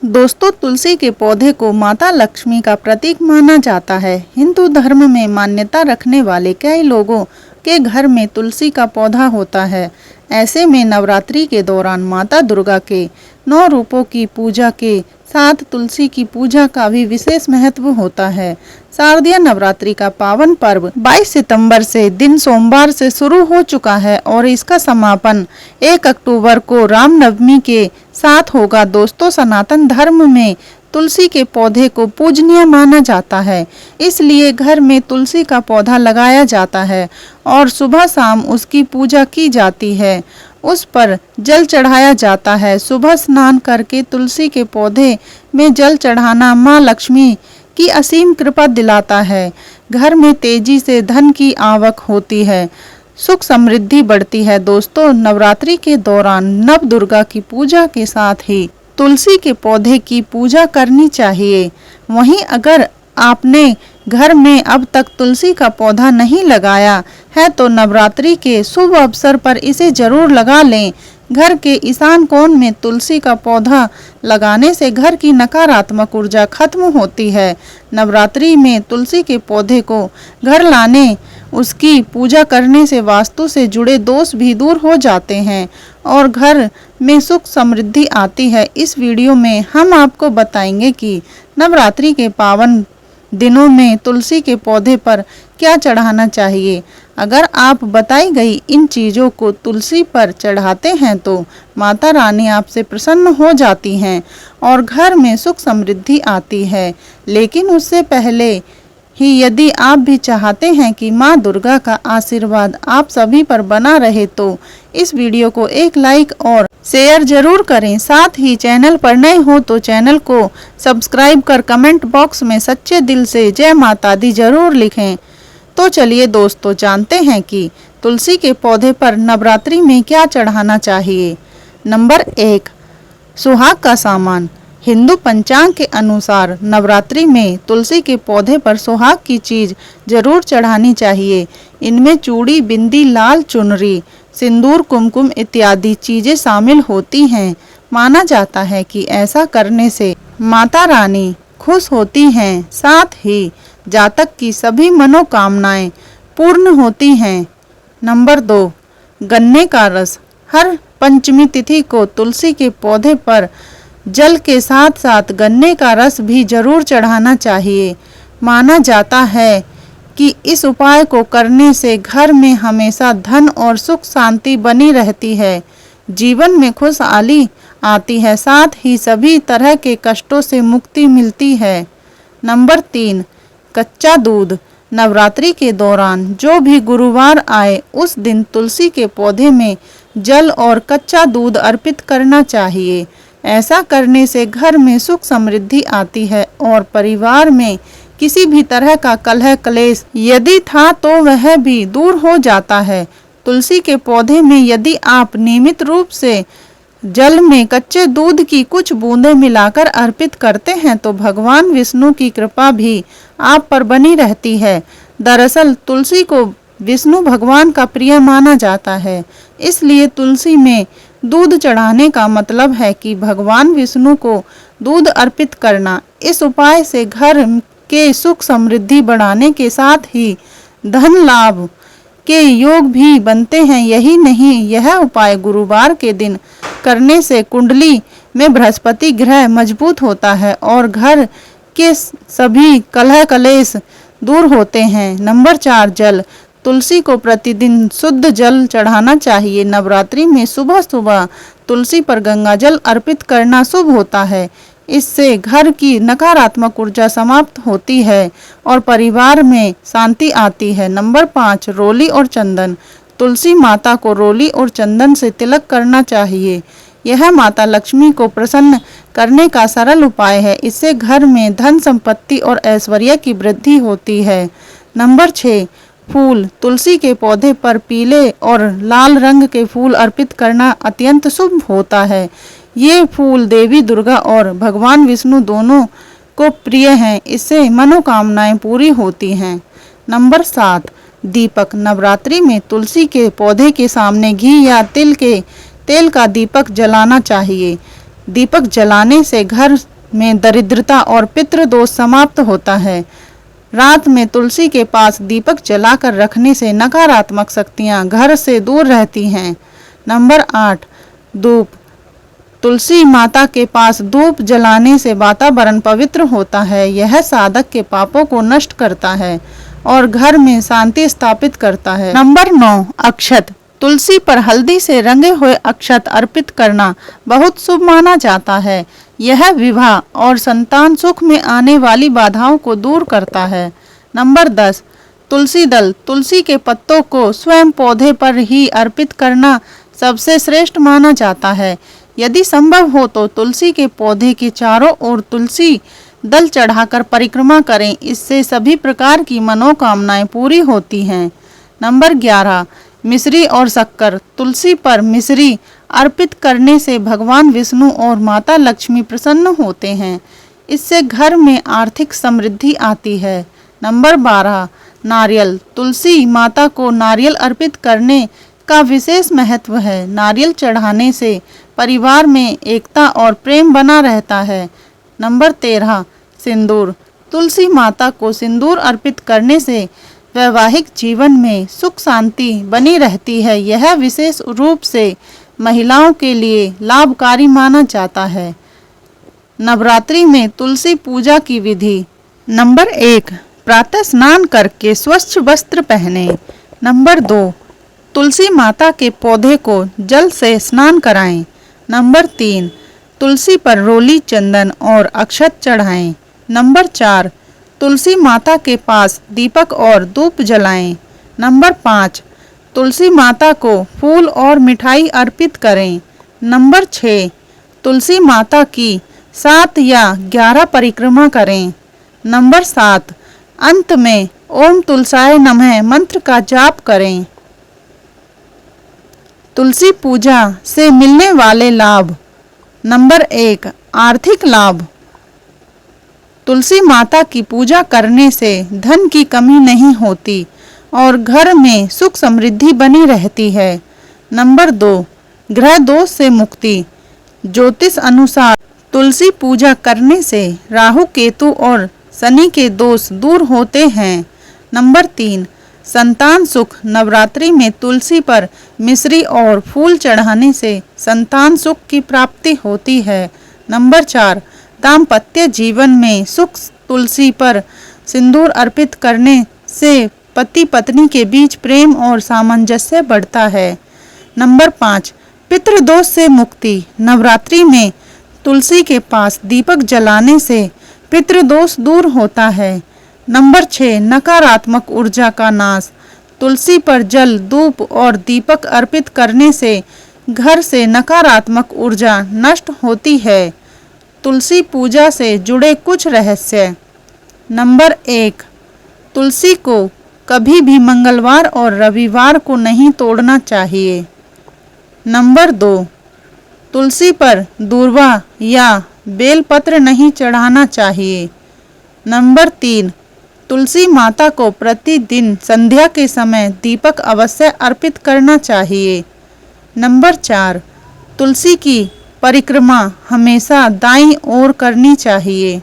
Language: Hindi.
दोस्तों, तुलसी के पौधे को माता लक्ष्मी का प्रतीक माना जाता है। हिंदू धर्म में मान्यता रखने वाले कई लोगों के घर में तुलसी का पौधा होता है। ऐसे में नवरात्रि के दौरान माता दुर्गा के 9 रूपों की पूजा के साथ तुलसी की पूजा का भी विशेष महत्व होता है। शारदीय नवरात्रि का पावन पर्व 22 सितंबर से दिन सोमवार से शुरू हो चुका है और इसका समापन 1 अक्टूबर को रामनवमी के साथ होगा। दोस्तों, सनातन धर्म में तुलसी के पौधे को पूजनीय माना जाता है, इसलिए घर में तुलसी का पौधा लगाया जाता है और सुबह शाम उसकी पूजा की जाती है। उस पर जल चढ़ाया जाता है। सुबह स्नान करके तुलसी के पौधे में जल चढ़ाना माँ लक्ष्मी की असीम कृपा दिलाता है। घर में तेजी से धन की आवक होती है, सुख समृद्धि बढ़ती है। दोस्तों, नवरात्रि के दौरान नव दुर्गा की पूजा के साथ ही तुलसी के पौधे की पूजा करनी चाहिए। वहीं अगर आपने घर में अब तक तुलसी का पौधा नहीं लगाया है तो नवरात्रि के शुभ अवसर पर इसे जरूर लगा लें। घर के ईशान कोण में तुलसी का पौधा लगाने से घर की नकारात्मक ऊर्जा खत्म होती है। नवरात्रि में तुलसी के पौधे को घर लाने, उसकी पूजा करने से वास्तु से जुड़े दोष भी दूर हो जाते हैं और घर में सुख समृद्धि आती है। इस वीडियो में हम आपको बताएंगे कि नवरात्रि के पावन दिनों में तुलसी के पौधे पर क्या चढ़ाना चाहिए। अगर आप बताई गई इन चीज़ों को तुलसी पर चढ़ाते हैं तो माता रानी आपसे प्रसन्न हो जाती हैं और घर में सुख समृद्धि आती है। लेकिन उससे पहले ही यदि आप भी चाहते हैं कि माँ दुर्गा का आशीर्वाद आप सभी पर बना रहे तो इस वीडियो को एक लाइक और शेयर जरूर करें। साथ ही चैनल पर नए हो तो चैनल को सब्सक्राइब कर कमेंट बॉक्स में सच्चे दिल से जय माता दी जरूर लिखें। तो चलिए दोस्तों, जानते हैं कि तुलसी के पौधे पर नवरात्रि में क्या चढ़ाना चाहिए। नंबर 1, सुहाग का सामान। हिंदू पंचांग के अनुसार नवरात्रि में तुलसी के पौधे पर सुहाग की चीज जरूर चढ़ानी चाहिए। इनमें चूड़ी, बिंदी, लाल चुनरी, सिंदूर, कुमकुम इत्यादि चीजें शामिल होती हैं। माना जाता है कि ऐसा करने से माता रानी खुश होती हैं, साथ ही जातक की सभी मनोकामनाएं पूर्ण होती हैं। नंबर 2, गन्ने का रस। हर पंचमी तिथि को तुलसी के पौधे पर जल के साथ साथ गन्ने का रस भी जरूर चढ़ाना चाहिए। माना जाता है कि इस उपाय को करने से घर में हमेशा धन और सुख शांति बनी रहती है, जीवन में खुशहाली आती है, साथ ही सभी तरह के कष्टों से मुक्ति मिलती है। नंबर 3, कच्चा दूध। नवरात्रि के दौरान जो भी गुरुवार आए उस दिन तुलसी के पौधे में जल और कच्चा दूध अर्पित करना चाहिए। ऐसा करने से घर में सुख समृद्धि आती है और परिवार में किसी भी तरह का कलह क्लेश यदि था तो वह भी दूर हो जाता है। तुलसी के पौधे में यदि आप नियमित रूप से जल में कच्चे दूध की कुछ बूंदें मिलाकर अर्पित करते हैं तो भगवान विष्णु की कृपा भी आप पर बनी रहती है। दरअसल तुलसी को विष्णु भगवान का प्रिय माना जाता है, इसलिए तुलसी में दूध चढ़ाने का मतलब है कि भगवान विष्णु को दूध अर्पित करना। इस उपाय से घर के सुख समृद्धि बढ़ाने के साथ ही धन लाभ के योग भी बनते हैं। यही नहीं, यह उपाय गुरुवार के दिन करने से कुंडली में बृहस्पति ग्रह मजबूत होता है और घर के सभी कलह कलेश दूर होते हैं। नंबर 4, जल। तुलसी को प्रतिदिन शुद्ध जल चढ़ाना चाहिए। नवरात्रि में सुबह सुबह तुलसी पर गंगा जल अर्पित करना शुभ होता है। इससे घर की नकारात्मक ऊर्जा समाप्त होती है और परिवार में शांति आती है। नंबर 5, रोली और चंदन। तुलसी माता को रोली और चंदन से तिलक करना चाहिए। यह माता लक्ष्मी को प्रसन्न करने का सरल उपाय है। इससे घर में धन संपत्ति और ऐश्वर्य की वृद्धि होती है। नंबर 6, फूल। तुलसी के पौधे पर पीले और लाल रंग के फूल अर्पित करना अत्यंत शुभ होता है। ये फूल देवी दुर्गा और भगवान विष्णु दोनों को प्रिय हैं। इससे मनोकामनाएं पूरी होती हैं। नंबर 7, दीपक। नवरात्रि में तुलसी के पौधे के सामने घी या तिल का दीपक जलाना चाहिए। दीपक जलाने से घर में दरिद्रता और पितृदोष समाप्त होता है। रात में तुलसी के पास दीपक जलाकर रखने से नकारात्मक शक्तियां घर से दूर रहती हैं। नंबर 8, धूप। तुलसी माता के पास धूप जलाने से वातावरण पवित्र होता है। यह साधक के पापों को नष्ट करता है और घर में शांति स्थापित करता है। नंबर 9, अक्षत। तुलसी पर हल्दी से रंगे हुए अक्षत अर्पित करना बहुत शुभ माना जाता है। यह विवाह और संतान सुख में आने वाली बाधाओं को दूर करता है। नंबर 10, तुलसी दल। तुलसी के पत्तों को स्वयं पौधे पर ही अर्पित करना सबसे श्रेष्ठ माना जाता है। यदि संभव हो तो तुलसी के पौधे के चारों ओर तुलसी दल चढ़ाकर परिक्रमा करें। इससे सभी प्रकार की मनोकामनाएं पूरी होती हैं। नंबर 11, मिश्री और शक्कर। तुलसी पर मिश्री अर्पित करने से भगवान विष्णु और माता लक्ष्मी प्रसन्न होते हैं। इससे घर में आर्थिक समृद्धि आती है। नंबर 12, नारियल। तुलसी माता को नारियल अर्पित करने का विशेष महत्व है। नारियल चढ़ाने से परिवार में एकता और प्रेम बना रहता है। नंबर 13, सिंदूर। तुलसी माता को सिंदूर अर्पित करने से वैवाहिक जीवन में सुख शांति बनी रहती है। यह विशेष रूप से महिलाओं के लिए लाभकारी माना जाता है। नवरात्रि में तुलसी पूजा की विधि। नंबर 1, प्रातः स्नान करके स्वच्छ वस्त्र पहने। नंबर 2, तुलसी माता के पौधे को जल से स्नान कराएं। नंबर 3, तुलसी पर रोली, चंदन और अक्षत चढ़ाएं। नंबर 4, तुलसी माता के पास दीपक और धूप जलाएं। नंबर 5, तुलसी माता को फूल और मिठाई अर्पित करें। नंबर 6, तुलसी माता की 7 या 11 परिक्रमा करें। नंबर 7, अंत में ओम तुलसाय नमः मंत्र का जाप करें। तुलसी पूजा से मिलने वाले लाभ। नंबर 1, आर्थिक लाभ। तुलसी माता की पूजा करने से धन की कमी नहीं होती और घर में सुख समृद्धि बनी रहती है। नंबर 2, ग्रह दोष से मुक्ति। ज्योतिष अनुसार तुलसी पूजा करने से राहु, केतु और शनि के दोष दूर होते हैं। नंबर 3, संतान सुख। नवरात्रि में तुलसी पर मिश्री और फूल चढ़ाने से संतान सुख की प्राप्ति होती है। नंबर 4, दाम्पत्य जीवन में सुख। तुलसी पर सिंदूर अर्पित करने से पति पत्नी के बीच प्रेम और सामंजस्य बढ़ता है। नंबर 5, पितृदोष से मुक्ति। नवरात्रि में तुलसी के पास दीपक जलाने से पितृदोष दूर होता है। नंबर 6, नकारात्मक ऊर्जा का नाश। तुलसी पर जल, धूप और दीपक अर्पित करने से घर से नकारात्मक ऊर्जा नष्ट होती है। तुलसी पूजा से जुड़े कुछ रहस्य। नंबर 1, तुलसी को कभी भी मंगलवार और रविवार को नहीं तोड़ना चाहिए। नंबर 2, तुलसी पर दूर्वा या बेलपत्र नहीं चढ़ाना चाहिए। नंबर 3, तुलसी माता को प्रतिदिन संध्या के समय दीपक अवश्य अर्पित करना चाहिए। नंबर 4, तुलसी की परिक्रमा हमेशा दाईं ओर करनी चाहिए।